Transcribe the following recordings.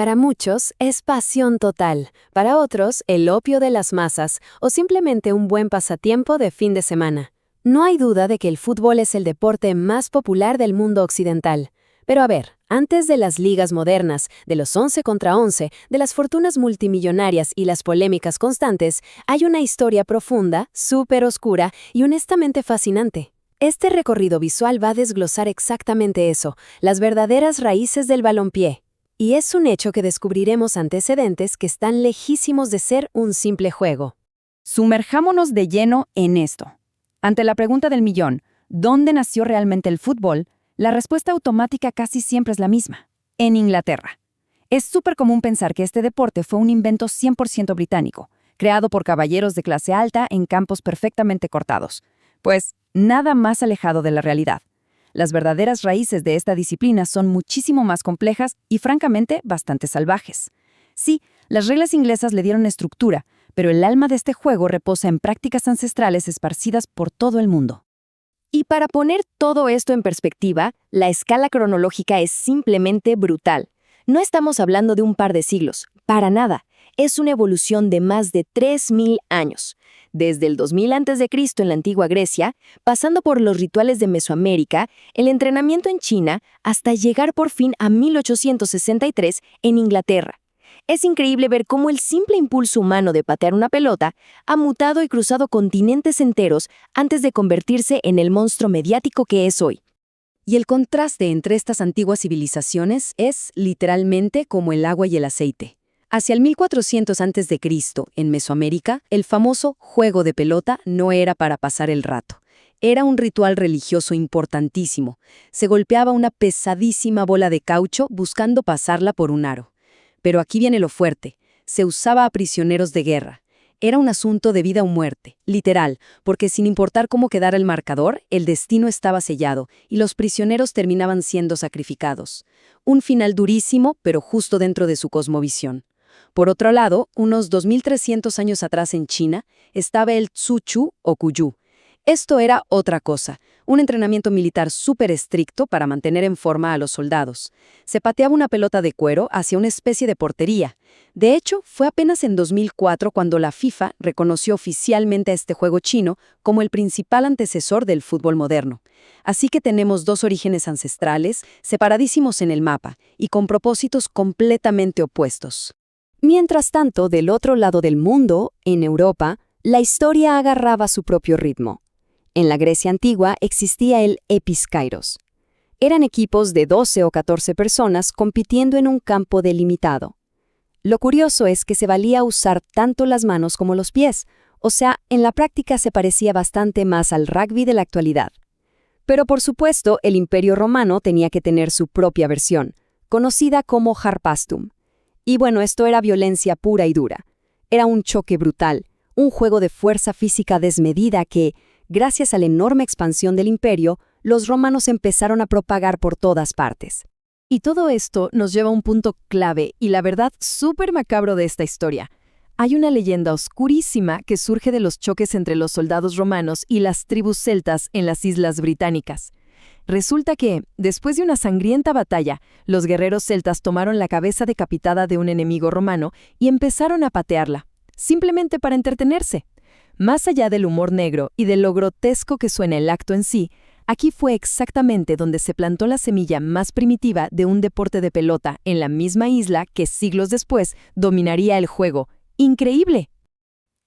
Para muchos es pasión total, para otros el opio de las masas o simplemente un buen pasatiempo de fin de semana. No hay duda de que el fútbol es el deporte más popular del mundo occidental. Pero a ver, antes de las ligas modernas, de los 11 contra 11, de las fortunas multimillonarias y las polémicas constantes, hay una historia profunda, súper oscura y honestamente fascinante. Este recorrido visual va a desglosar exactamente eso, las verdaderas raíces del balompié. Y es un hecho que descubriremos antecedentes que están lejísimos de ser un simple juego. Sumerjámonos de lleno en esto. Ante la pregunta del millón, ¿dónde nació realmente el fútbol?, la respuesta automática casi siempre es la misma: en Inglaterra. Es súper común pensar que este deporte fue un invento 100% británico, creado por caballeros de clase alta en campos perfectamente cortados. Pues nada más alejado de la realidad. Las verdaderas raíces de esta disciplina son muchísimo más complejas y, francamente, bastante salvajes. Sí, las reglas inglesas le dieron estructura, pero el alma de este juego reposa en prácticas ancestrales esparcidas por todo el mundo. Y para poner todo esto en perspectiva, la escala cronológica es simplemente brutal. No estamos hablando de un par de siglos, para nada. Es una evolución de más de 3000 años. Desde el 2000 a.C. en la antigua Grecia, pasando por los rituales de Mesoamérica, el entrenamiento en China, hasta llegar por fin a 1863 en Inglaterra. Es increíble ver cómo el simple impulso humano de patear una pelota ha mutado y cruzado continentes enteros antes de convertirse en el monstruo mediático que es hoy. Y el contraste entre estas antiguas civilizaciones es, literalmente, como el agua y el aceite. Hacia el 1400 a.C., en Mesoamérica, el famoso juego de pelota no era para pasar el rato. Era un ritual religioso importantísimo. Se golpeaba una pesadísima bola de caucho buscando pasarla por un aro. Pero aquí viene lo fuerte. Se usaba a prisioneros de guerra. Era un asunto de vida o muerte, literal, porque sin importar cómo quedara el marcador, el destino estaba sellado y los prisioneros terminaban siendo sacrificados. Un final durísimo, pero justo dentro de su cosmovisión. Por otro lado, unos 2300 años atrás en China, estaba el Tzu-Chu o Cuyu. Esto era otra cosa, un entrenamiento militar súper estricto para mantener en forma a los soldados. Se pateaba una pelota de cuero hacia una especie de portería. De hecho, fue apenas en 2004 cuando la FIFA reconoció oficialmente a este juego chino como el principal antecesor del fútbol moderno. Así que tenemos dos orígenes ancestrales, separadísimos en el mapa, y con propósitos completamente opuestos. Mientras tanto, del otro lado del mundo, en Europa, la historia agarraba su propio ritmo. En la Grecia antigua existía el episkairos. Eran equipos de 12 o 14 personas compitiendo en un campo delimitado. Lo curioso es que se valía usar tanto las manos como los pies, o sea, en la práctica se parecía bastante más al rugby de la actualidad. Pero por supuesto, el Imperio Romano tenía que tener su propia versión, conocida como harpastum. Y bueno, esto era violencia pura y dura. Era un choque brutal, un juego de fuerza física desmedida que, gracias a la enorme expansión del imperio, los romanos empezaron a propagar por todas partes. Y todo esto nos lleva a un punto clave y la verdad súper macabro de esta historia. Hay una leyenda oscurísima que surge de los choques entre los soldados romanos y las tribus celtas en las Islas Británicas. Resulta que, después de una sangrienta batalla, los guerreros celtas tomaron la cabeza decapitada de un enemigo romano y empezaron a patearla, simplemente para entretenerse. Más allá del humor negro y de lo grotesco que suena el acto en sí, aquí fue exactamente donde se plantó la semilla más primitiva de un deporte de pelota en la misma isla que siglos después dominaría el juego. ¡Increíble!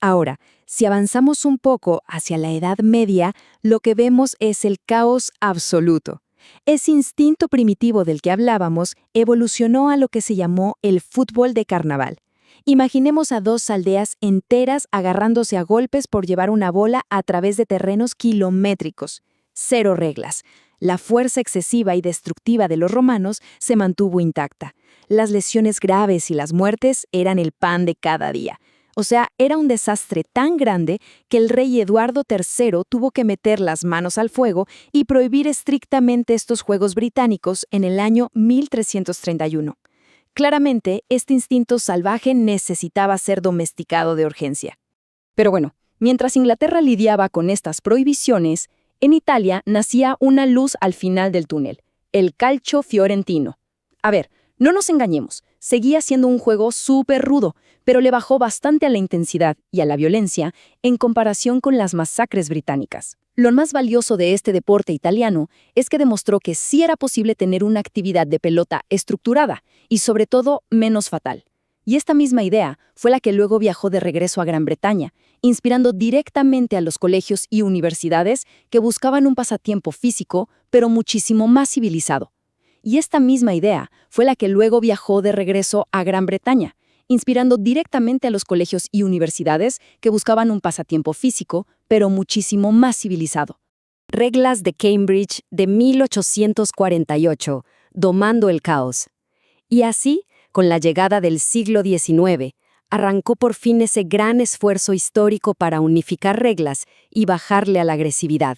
Ahora, si avanzamos un poco hacia la Edad Media, lo que vemos es el caos absoluto. Ese instinto primitivo del que hablábamos evolucionó a lo que se llamó el fútbol de carnaval. Imaginemos a dos aldeas enteras agarrándose a golpes por llevar una bola a través de terrenos kilométricos. Cero reglas. La fuerza excesiva y destructiva de los romanos se mantuvo intacta. Las lesiones graves y las muertes eran el pan de cada día. O sea, era un desastre tan grande que el rey Eduardo III tuvo que meter las manos al fuego y prohibir estrictamente estos juegos británicos en el año 1331. Claramente, este instinto salvaje necesitaba ser domesticado de urgencia. Pero bueno, mientras Inglaterra lidiaba con estas prohibiciones, en Italia nacía una luz al final del túnel, el calcio fiorentino. A ver, No nos engañemos, seguía siendo un juego súper rudo, pero le bajó bastante a la intensidad y a la violencia en comparación con las masacres británicas. Lo más valioso de este deporte italiano es que demostró que sí era posible tener una actividad de pelota estructurada y, sobre todo, menos fatal. Y esta misma idea fue la que luego viajó de regreso a Gran Bretaña, inspirando directamente a los colegios y universidades que buscaban un pasatiempo físico, pero muchísimo más civilizado. Y esta misma idea fue la que luego viajó de regreso a Gran Bretaña, inspirando directamente a los colegios y universidades que buscaban un pasatiempo físico, pero muchísimo más civilizado. Reglas de Cambridge de 1848, domando el caos. Y así, con la llegada del siglo XIX, arrancó por fin ese gran esfuerzo histórico para unificar reglas y bajarle a la agresividad.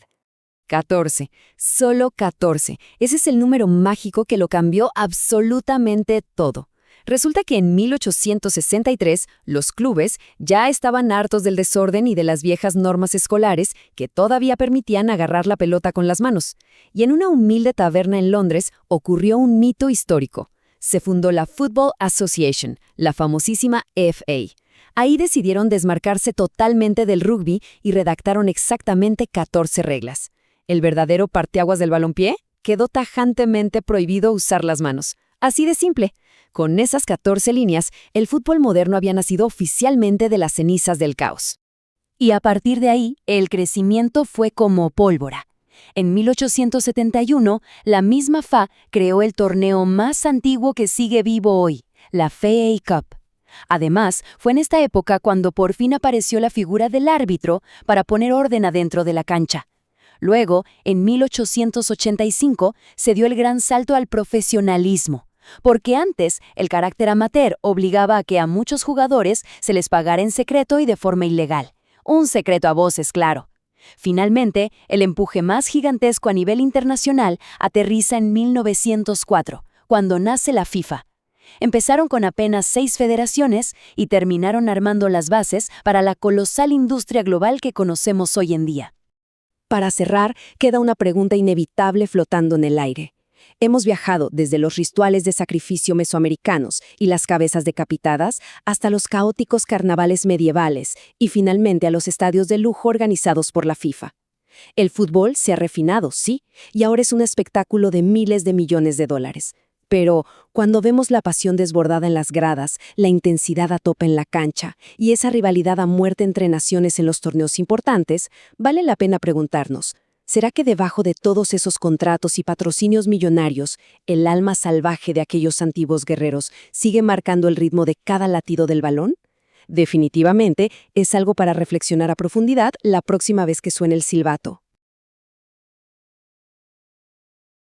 14. Solo 14. Ese es el número mágico que lo cambió absolutamente todo. Resulta que en 1863 los clubes ya estaban hartos del desorden y de las viejas normas escolares que todavía permitían agarrar la pelota con las manos. Y en una humilde taberna en Londres ocurrió un hito histórico. Se fundó la Football Association, la famosísima FA. Ahí decidieron desmarcarse totalmente del rugby y redactaron exactamente 14 reglas. El verdadero parteaguas del balompié quedó tajantemente prohibido usar las manos. Así de simple. Con esas 14 líneas, el fútbol moderno había nacido oficialmente de las cenizas del caos. Y a partir de ahí, el crecimiento fue como pólvora. En 1871, la misma FA creó el torneo más antiguo que sigue vivo hoy, la FA Cup. Además, fue en esta época cuando por fin apareció la figura del árbitro para poner orden adentro de la cancha. Luego, en 1885, se dio el gran salto al profesionalismo, porque antes el carácter amateur obligaba a que a muchos jugadores se les pagara en secreto y de forma ilegal. Un secreto a voces, claro. Finalmente, el empuje más gigantesco a nivel internacional aterriza en 1904, cuando nace la FIFA. Empezaron con apenas 6 federaciones y terminaron armando las bases para la colosal industria global que conocemos hoy en día. Para cerrar, queda una pregunta inevitable flotando en el aire. Hemos viajado desde los rituales de sacrificio mesoamericanos y las cabezas decapitadas hasta los caóticos carnavales medievales y finalmente a los estadios de lujo organizados por la FIFA. El fútbol se ha refinado, sí, y ahora es un espectáculo de miles de millones de dólares. Pero cuando vemos la pasión desbordada en las gradas, la intensidad a tope en la cancha y esa rivalidad a muerte entre naciones en los torneos importantes, vale la pena preguntarnos, ¿será que debajo de todos esos contratos y patrocinios millonarios, el alma salvaje de aquellos antiguos guerreros sigue marcando el ritmo de cada latido del balón? Definitivamente es algo para reflexionar a profundidad la próxima vez que suene el silbato.